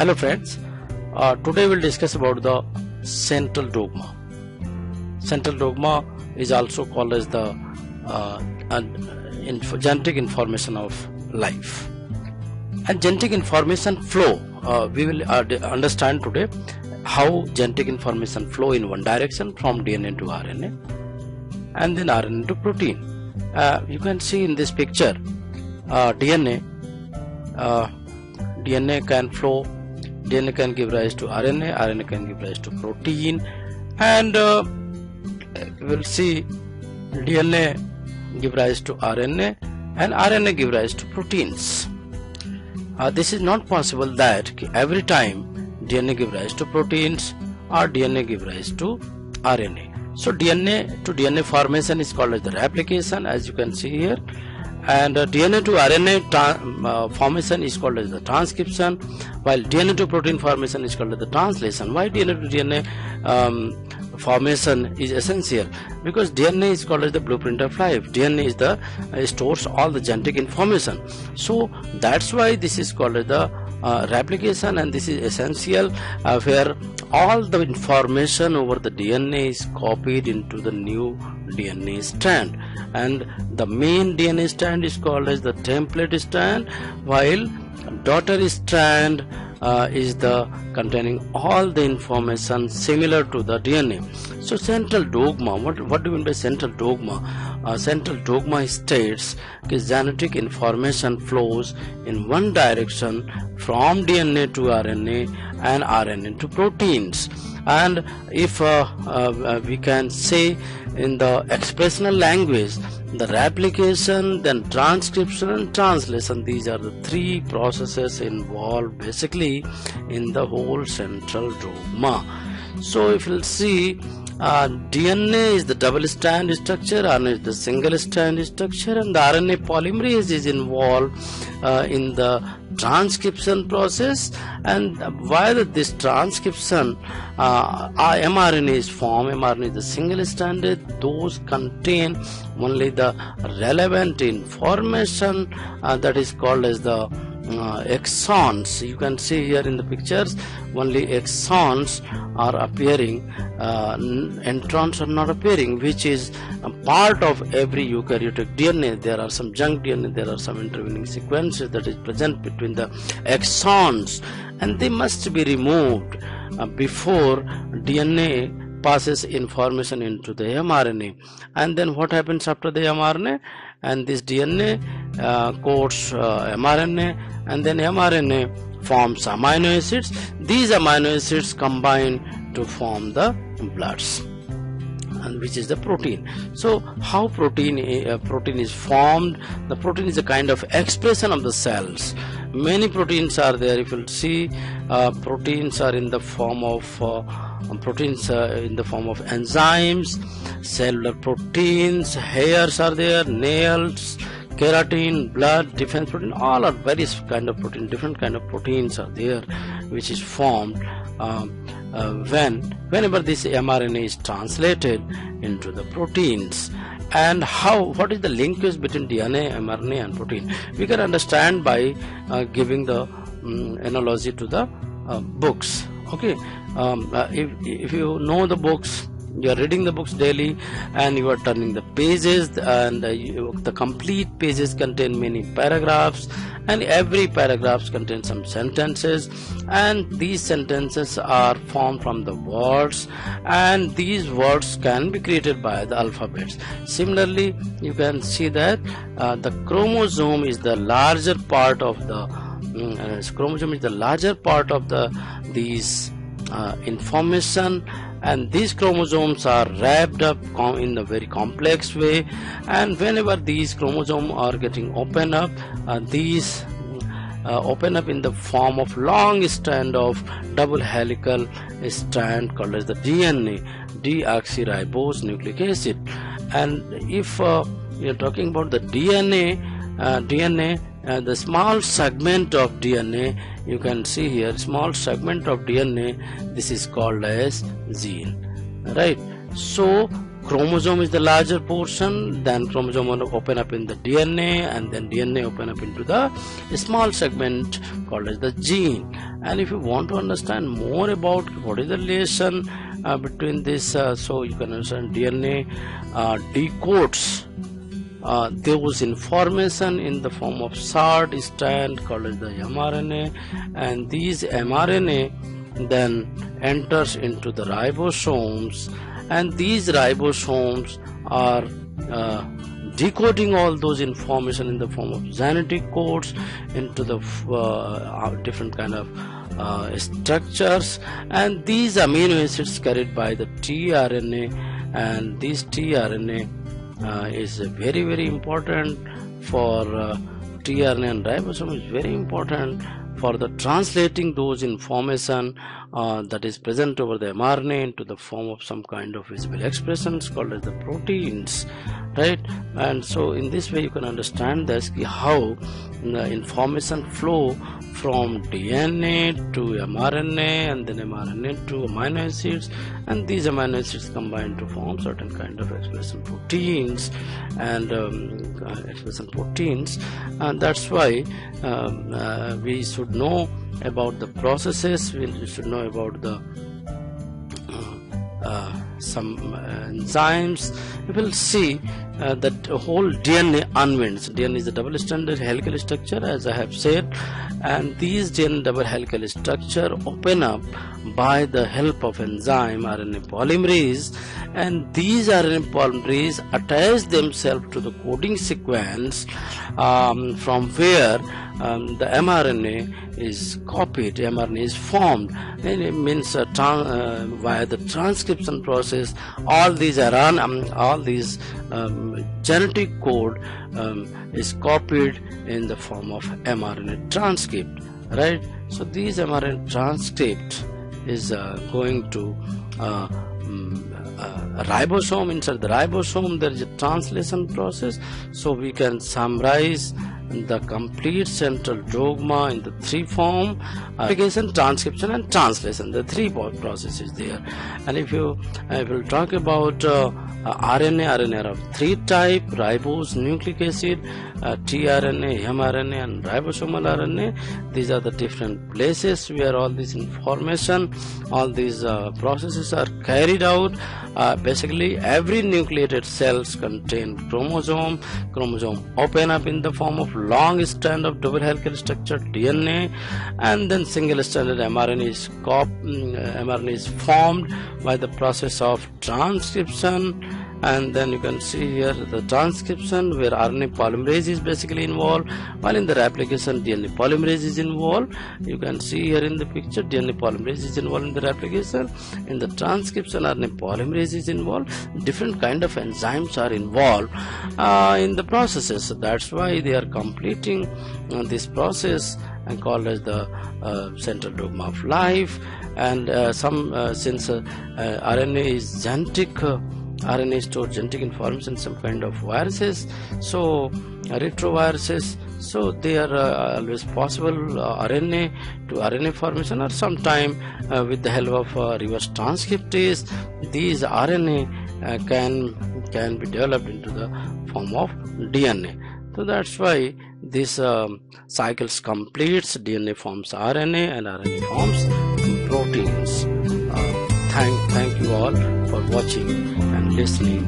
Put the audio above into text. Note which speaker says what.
Speaker 1: Hello friends, today we'll discuss about the central dogma. Central dogma is also called as the genetic information of life. And genetic information flow, we will understand today how genetic information flow in one direction from DNA to RNA and then RNA to protein. You can see in this picture DNA can flow, DNA can give rise to RNA, RNA can give rise to protein, and we'll see DNA give rise to RNA and RNA give rise to proteins. This is not possible that every time DNA give rise to proteins or DNA give rise to RNA. So DNA to DNA formation is called as the replication, as you can see here, and DNA to RNA formation is called as the transcription, while DNA to protein formation is called as the translation. Why DNA to DNA formation is essential? Because DNA is called as the blueprint of life. DNA is the stores all the genetic information, so that's why this is called as the replication, and this is essential where all the information over the DNA is copied into the new DNA strand, and the main DNA strand is called as the template strand, while daughter strand is the containing all the information similar to the DNA. So central dogma, what do you mean by central dogma? Central dogma states that genetic information flows in one direction from DNA to RNA and RNA to proteins. And if we can say in the expressional language, the replication, then transcription and translation, these are the three processes involved basically in the whole central dogma. So if you'll see, DNA is the double strand structure, RNA is the single strand structure, and the RNA polymerase is involved in the transcription process. And while this transcription, mRNA is formed, mRNA is the single stranded, those contain only the relevant information that is called as the exons. You can see here in the pictures only exons are appearing, introns are not appearing, which is a part of every eukaryotic DNA. There are some junk DNA, there are some intervening sequences that is present between the exons, and they must be removed before DNA passes information into the mRNA. And then what happens after the mRNA? And this DNA codes mRNA, and then mRNA forms amino acids. These amino acids combine to form the bloods, and which is the protein. So how protein is formed? The protein is a kind of expression of the cells. Many proteins are there. If you'll see, proteins are in the form of enzymes, cellular proteins, hairs are there, nails, keratin, blood, defense protein, all are various kind of protein. Different kind of proteins are there, which is formed whenever this mRNA is translated into the proteins. And what is the linkage between DNA, mRNA and protein? We can understand by giving the analogy to the books. Okay, if you know the books, you are reading the books daily and you are turning the pages, and the complete pages contain many paragraphs, and every paragraph contains some sentences, and these sentences are formed from the words, and these words can be created by the alphabets. Similarly, you can see that the chromosome is the larger part of the these information, and these chromosomes are wrapped up in a very complex way, and whenever these chromosomes are getting open up, these open up in the form of long strand of double helical strand called as the DNA, deoxyribose nucleic acid. And if you're talking about the DNA, the small segment of DNA, you can see here, small segment of DNA, this is called as gene, right? So chromosome is the larger portion, then chromosome will open up in the DNA, and then DNA open up into the small segment called as the gene. And if you want to understand more about what is the relation between this, so you can understand DNA decodes those information in the form of short strand called as the mRNA, and these mRNA then enters into the ribosomes, and these ribosomes are decoding all those information in the form of genetic codes into the different kind of structures, and these amino acids carried by the tRNA, and this tRNA is very, very important for tRNA, and ribosome is very important for the translating those information that is present over the mRNA into the form of some kind of visible expressions called as the proteins, right? And so in this way you can understand this, how the information flow from DNA to mRNA, and then mRNA to amino acids, and these amino acids combine to form certain kind of expression proteins, and and that's why we should know about the processes. We should know about the some enzymes. You will see that whole DNA unwinds. DNA is a double-stranded helical structure, as I have said, and these DNA double helical structure open up by the help of enzyme RNA polymerase, and these RNA polymerase attach themselves to the coding sequence from where the mRNA is copied, mRNA is formed, and it means via the transcription process all these genetic code is copied in the form of mRNA transcript, right? So these mRNA transcript is going to a ribosome. Inside the ribosome there is a translation process, so we can summarize the complete central dogma in the three form: application, transcription and translation. The three processes there. And if you will talk about RNA are of three type: ribose, nucleic acid, tRNA, mRNA and ribosomal RNA. These are the different places where all this information, all these processes are carried out. Basically every nucleated cells contain chromosome. Chromosome open up in the form of long strand of double helical structure DNA, and then single stranded mRNA is formed by the process of transcription. And then you can see here the transcription where RNA polymerase is basically involved, while in the replication DNA polymerase is involved. You can see here in the picture DNA polymerase is involved in the replication. In the transcription RNA polymerase is involved. Different kind of enzymes are involved in the processes. So that's why they are completing this process and called as the central dogma of life. And since RNA is genetic, RNA stores genetic information, some kind of viruses, so retroviruses, so they are always possible RNA to RNA formation, or sometime with the help of reverse transcriptase, these RNA can be developed into the form of DNA. So that's why this cycles completes. DNA forms RNA and RNA forms proteins. Thank you all for watching and listening.